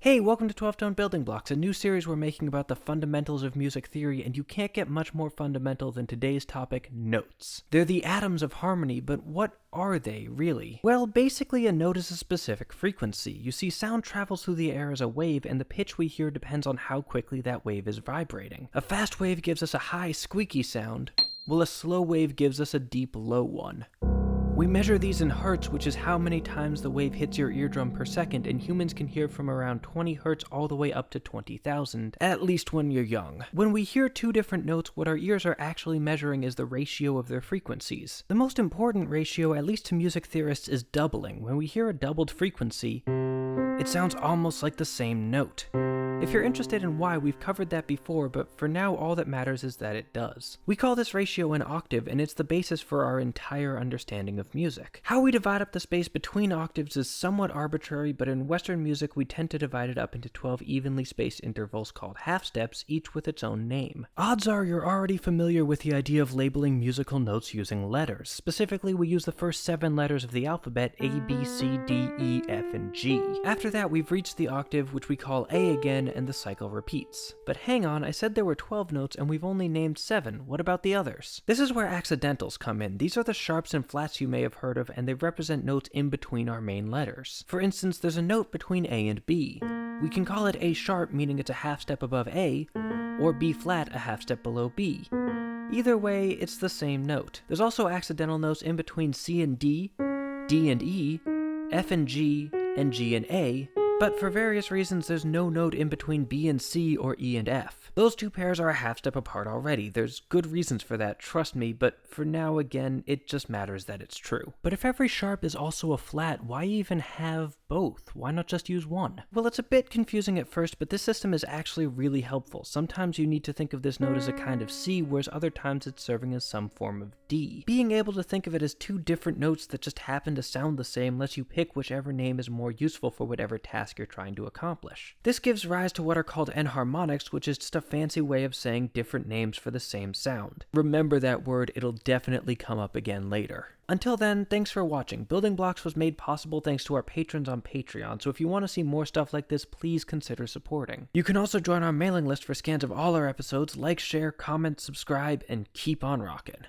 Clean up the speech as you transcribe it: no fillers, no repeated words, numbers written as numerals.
Hey, welcome to 12-Tone Building Blocks, a new series we're making about the fundamentals of music theory, and you can't get much more fundamental than today's topic, notes. They're the atoms of harmony, but what are they, really? Well, basically a note is a specific frequency. You see, sound travels through the air as a wave, and the pitch we hear depends on how quickly that wave is vibrating. A fast wave gives us a high, squeaky sound, while a slow wave gives us a deep, low one. We measure these in hertz, which is how many times the wave hits your eardrum per second, and humans can hear from around 20 hertz all the way up to 20,000, at least when you're young. When we hear two different notes, what our ears are actually measuring is the ratio of their frequencies. The most important ratio, at least to music theorists, is doubling. When we hear a doubled frequency, it sounds almost like the same note. If you're interested in why, we've covered that before, but for now all that matters is that it does. We call this ratio an octave, and it's the basis for our entire understanding of music. How we divide up the space between octaves is somewhat arbitrary, but in Western music we tend to divide it up into 12 evenly spaced intervals called half steps, each with its own name. Odds are you're already familiar with the idea of labeling musical notes using letters. Specifically, we use the first 7 letters of the alphabet, A, B, C, D, E, F, and G. After that, we've reached the octave, which we call A again, and the cycle repeats. But hang on, I said there were 12 notes and we've only named 7. What about the others? This is where accidentals come in. These are the sharps and flats you may have heard of, and they represent notes in between our main letters. For instance, there's a note between A and B. We can call it A sharp, meaning it's a half step above A, or B flat, a half step below B. Either way, it's the same note. There's also accidental notes in between C and D and E, F and G and A, but for various reasons there's no note in between B and C or E and F. Those two pairs are a half step apart already. There's good reasons for that, trust me, but for now, again, it just matters that it's true. But if every sharp is also a flat, why even have both? Why not just use one? Well, it's a bit confusing at first, but this system is actually really helpful. Sometimes you need to think of this note as a kind of C, whereas other times it's serving as some form of D. Being able to think of it as two different notes that just happen to sound the same lets you pick whichever name is more useful for whatever task you're trying to accomplish. This gives rise to what are called enharmonics, which is just a fancy way of saying different names for the same sound. Remember that word, it'll definitely come up again later. Until then, thanks for watching. Building Blocks was made possible thanks to our patrons on Patreon, so if you want to see more stuff like this, please consider supporting. You can also join our mailing list for scans of all our episodes, like, share, comment, subscribe, and keep on rockin'.